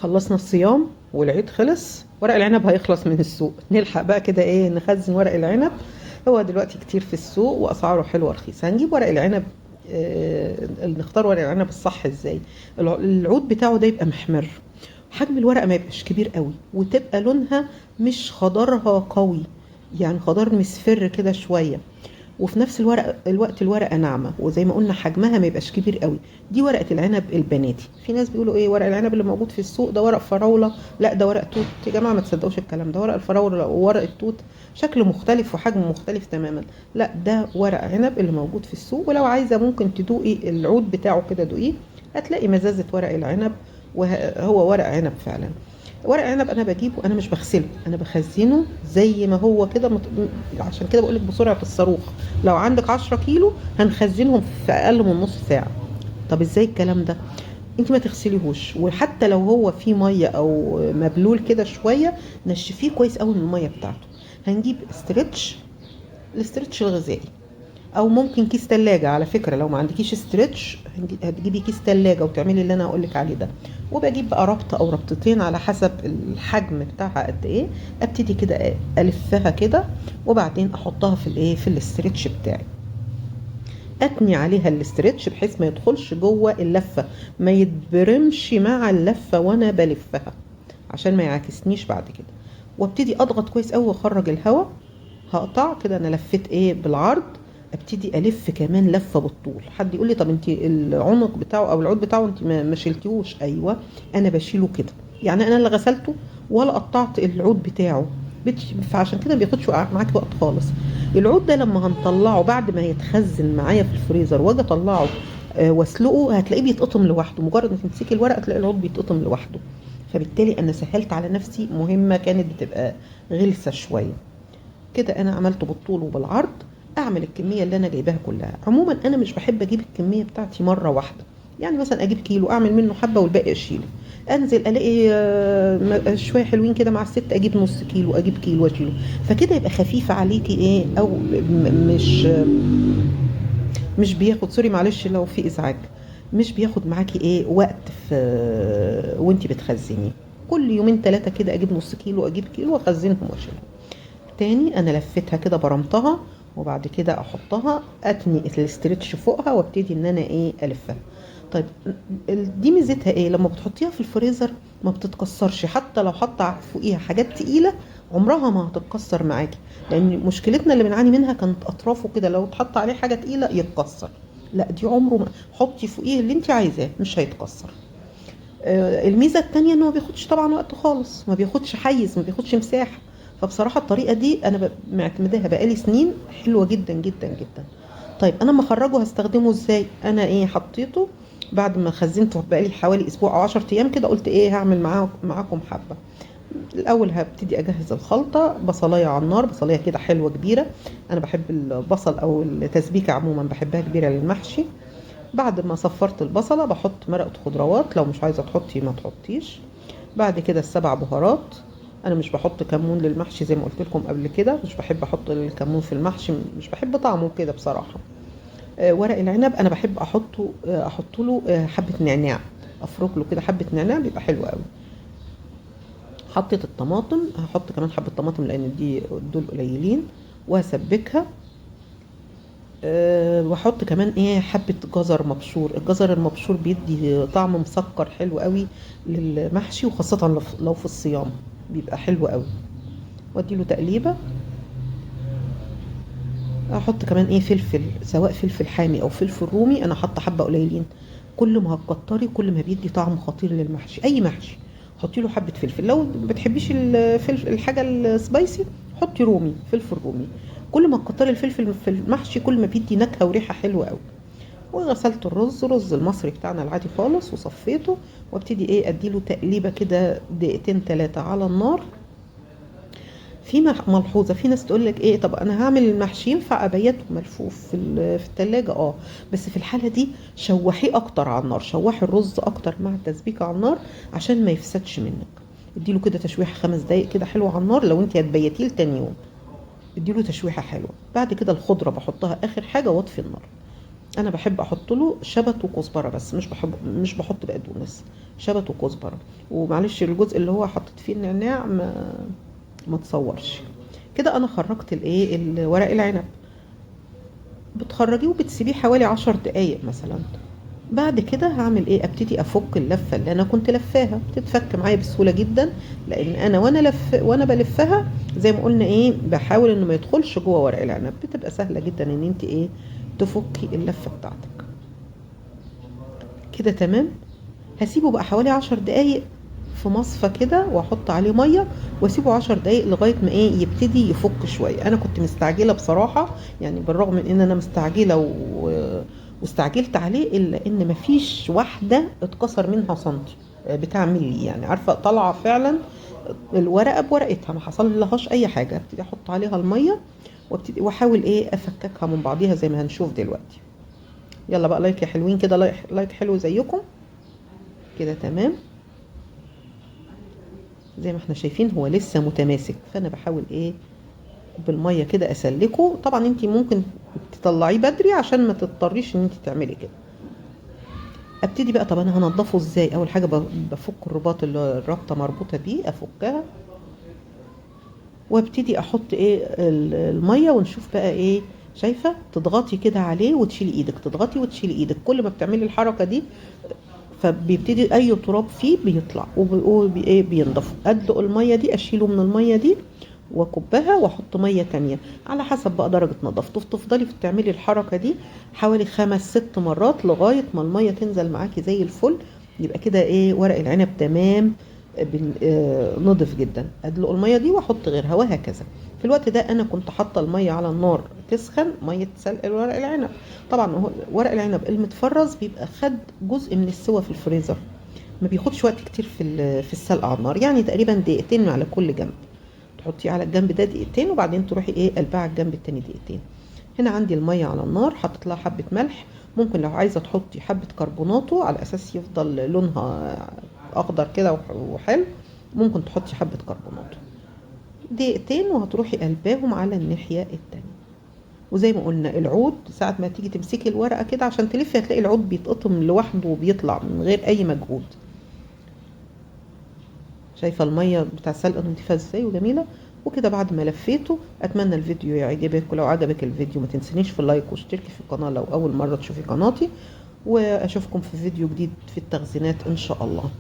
خلصنا الصيام والعيد خلص، ورق العنب هيخلص من السوق، نلحق بقى كده ايه نخزن ورق العنب. هو دلوقتي كتير في السوق واسعاره حلوه رخيصه. هنجيب ورق العنب. نختار ورق العنب الصح ازاي؟ العود بتاعه ده يبقى محمر، حجم الورقه ما يبقاش كبير قوي، وتبقى لونها مش خضرها قوي، يعني خضار مصفر كده شويه، وفي نفس الوقت الورقه ناعمه، وزي ما قلنا حجمها ما يبقاش كبير قوي. دي ورقه العنب البناتي. في ناس بيقولوا ايه ورق العنب اللي موجود في السوق ده ورق فراوله، لا ده ورق توت. يا جماعه ما تصدقوش الكلام ده، ورق الفراوله وورق التوت شكله مختلف وحجم مختلف تماما. لا ده ورق عنب اللي موجود في السوق. ولو عايزه ممكن تدوقي العود بتاعه كده، دوقيه هتلاقي مزازه ورق العنب، وهو ورق عنب فعلا. ورق عنب انا بجيبه، انا مش بغسله، انا بخزنه زي ما هو كده عشان كده بقولك بسرعه الصاروخ. لو عندك 10 كيلو هنخزنهم في اقل من نص ساعه. طب ازاي الكلام ده؟ انت ما تغسليهوش، وحتى لو هو فيه ميه او مبلول كده شويه نشفيه كويس قوي من الميه بتاعته. هنجيب استرتش، الاسترتش الغذائي، او ممكن كيس تلاجة. على فكرة لو ما عندكيش استرتش هتجيبي كيس تلاجة وتعملي اللي انا هقولك عليه ده. وبجيب بقى ربطة او ربطتين على حسب الحجم بتاعها قد ايه. ابتدي كده الفها كده، وبعدين احطها في الايه في الاسترتش بتاعي. اتني عليها الاسترتش بحيث ما يدخلش جوه اللفة، ما يتبرمش مع اللفة وانا بلفها عشان ما يعاكسنيش بعد كده. وابتدي اضغط كويس قوي واخرج الهواء. هقطع كده، انا لفيت ايه بالعرض، ابتدي الف كمان لفه بالطول. حد يقول لي طب انت العنق بتاعه او العود بتاعه انت ما شلتيهوش؟ ايوه انا بشيله كده، يعني انا اللي غسلته ولا قطعت العود بتاعه. فعشان كده ما بياخدش معاكي وقت خالص. العود ده لما هنطلعه بعد ما يتخزن معايا في الفريزر واجي اطلعه واسلقه، هتلاقيه بيتقطم لوحده. مجرد ما تمسكي الورقه تلاقي العود بيتقطم لوحده. فبالتالي انا سهلت على نفسي مهمه كانت بتبقى غلسه شويه. كده انا عملته بالطول وبالعرض. اعمل الكميه اللي انا جايباها كلها. عموما انا مش بحب اجيب الكميه بتاعتي مره واحده، يعني مثلا اجيب كيلو اعمل منه حبه والباقي اشيله. انزل الاقي شويه حلوين كده مع الست، اجيب نص كيلو، اجيب كيلو واشيله. فكده يبقى خفيف عليكي ايه، او مش بياخد، سوري معلش لو في ازعاج، مش بياخد معاكي ايه وقت في وانتي بتخزني. كل يومين ثلاثه كده اجيب نص كيلو، اجيب كيلو واخزنهم واشيلهم. تاني انا لفيتها كده برمتها، وبعد كده احطها اتني الاسترتش فوقها وابتدي ان انا ايه الفها. طيب دي ميزتها ايه؟ لما بتحطيها في الفريزر ما بتتكسرش، حتى لو حط فوقيها حاجات تقيله عمرها ما هتتكسر معاكي. لان مشكلتنا اللي بنعاني منها كانت اطرافه كده لو اتحط عليه حاجه تقيله يتكسر. لا دي عمره ما، حطي فوقيه اللي انت عايزاه مش هيتكسر. الميزه التانية انه ما بياخدش طبعا وقت خالص، ما بياخدش حيز، ما بياخدش مساحه. فبصراحه الطريقه دي انا معتمداها بقالي سنين، حلوه جدا جدا جدا. طيب انا لما اخرجه هستخدمه ازاي؟ انا ايه حطيته بعد ما خزنته بقالي حوالي اسبوع او 10 ايام كده، قلت ايه هعمل معاكم حبه. الاول هبتدي اجهز الخلطه. بصلايه على النار، بصلايه كده حلوه كبيره، انا بحب البصل او التسبيكه عموما بحبها كبيره للمحشي. بعد ما صفرت البصلة بحط مرقة خضروات، لو مش عايزة تحطي ما تحطيش. بعد كده السبع بهارات. انا مش بحط كمون للمحشي زي ما قلت لكم قبل كده، مش بحب احط الكمون في المحشي، مش بحب طعمه كده بصراحة. ورق العنب انا بحب احط له حبة نعناع، افرك له كده حبة نعناع بيبقى حلو قوي. حطيت الطماطم، هحط كمان حبة طماطم لان دول قليلين، وهسبكها. واحط كمان ايه حبة جزر مبشور. الجزر المبشور بيدي طعم مسكر حلو قوي للمحشي، وخاصة لو في الصيام بيبقى حلو قوي. وادي له تقليبة. احط كمان ايه فلفل، سواء فلفل حامي او فلفل رومي، انا حاطه حبة قليلين. كل ما هتكتري كل ما بيدي طعم خطير للمحشي. اي محشي حطي له حبة فلفل. لو بتحبيش الفلفل الحاجة السبايسي حطي رومي، فلفل رومي. كل ما تكتري الفلفل في المحشي كل ما بيدي نكهة وريحة حلوة قوي. وغسلت رز المصري بتاعنا العادي خالص وصفيته، وابتدي ايه اديله تقليبه كده دقيقتين 3 على النار. في ملحوظه، في ناس تقول لك ايه طب انا هعمل المحشي ينفع ابيته ملفوف في التلاجة؟ بس في الحاله دي شوحيه اكتر على النار، شوحي الرز اكتر مع التسبيكه على النار عشان ما يفسدش منك. اديله كده تشويحه 5 دقايق كده حلوه على النار لو انت هتبيتيه لتاني يوم. اديله تشويحه حلوه. بعد كده الخضره بحطها اخر حاجه واطفي النار. انا بحب احط له شبت وكزبره بس، مش بحط بقدونس، شبت وكزبره. ومعلش الجزء اللي هو حطيت فيه النعناع ما تصورش. كده انا خرجت الايه ورق العنب. بتخرجيه وبتسيبيه حوالي 10 دقايق مثلا. بعد كده هعمل ايه؟ ابتدي افك اللفه اللي انا كنت لفاها، بتتفك معايا بسهوله جدا، لان انا وانا بلفها زي ما قلنا ايه، بحاول انه ما يدخلش جوه ورق العنب. بتبقى سهله جدا ان انت ايه تفكي اللفه بتاعتك. كده تمام. هسيبه بقى حوالي 10 دقايق في مصفى كده، واحط عليه ميه واسيبه 10 دقايق لغايه ما ايه يبتدي يفك شويه. انا كنت مستعجله بصراحه، يعني بالرغم من ان انا مستعجله واستعجلت عليه، الا ان مفيش واحده اتكسر منها سنتي بتاع ملي، يعني عارفه طالعه فعلا الورقه بورقتها، ما حصل لهاش اي حاجه. ابتدي احط عليها الميه وابتدي واحاول ايه افككها من بعضيها زي ما هنشوف دلوقتي. يلا بقى لايك يا حلوين كده، لايك حلو زيكم. كده تمام. زي ما احنا شايفين هو لسه متماسك، فانا بحاول ايه بالميه كده اسلكه. طبعا انت ممكن تطلعيه بدري عشان ما تضطريش ان انت تعملي كده. ابتدي بقى، طب انا هنضفه ازاي؟ اول حاجه بفك الرباط اللي الرابطه مربوطه بيه، افكها وابتدي احط ايه الميه، ونشوف بقى ايه. شايفه؟ تضغطي كده عليه وتشيلي ايدك، تضغطي وتشيلي ايدك. كل ما بتعملي الحركه دي فبيبتدي اي تراب فيه بيطلع وايه بينضف. ادلق الميه دي، اشيله من الميه دي واكبها واحط ميه تانية على حسب بقى درجه نظافته. تفضلي تعملي الحركه دي حوالي 5-6 مرات لغايه ما الميه تنزل معاكي زي الفل. يبقى كده ايه ورق العنب تمام، نضف جدا. ادلق الميه دي واحط غيرها وهكذا. في الوقت ده انا كنت حاطه الميه على النار تسخن، ميه سلق ورق العنب. طبعا هو ورق العنب المتفرز بيبقى خد جزء من السوى في الفريزر، ما بياخدش وقت كتير في السلق على النار، يعني تقريبا دقيقتين على كل جنب. تحطيه على الجنب ده دقيقتين وبعدين تروحي ايه قلبها على الجنب التاني دقيقتين. هنا عندي الميه على النار، حطيت لها حبه ملح. ممكن لو عايزه تحطي حبه كربوناتو على اساس يفضل لونها اخضر كده وحلو، ممكن تحطي حبه كربوناتو. دقيقتين وهتروحي قلباهم على الناحيه التانيه. وزي ما قلنا العود ساعة ما تيجي تمسكي الورقة كده عشان تلفي هتلاقي العود بيتقطم لوحده وبيطلع من غير أي مجهود. شايفة المية بتاع السلق نضيفة ازاي وجميلة. وكده بعد ما لفيته، أتمنى الفيديو يعجبك، ولو عجبك الفيديو ما تنسنيش في اللايك واشتركي في القناة لو أول مرة تشوفي قناتي. وأشوفكم في فيديو جديد في التخزينات إن شاء الله.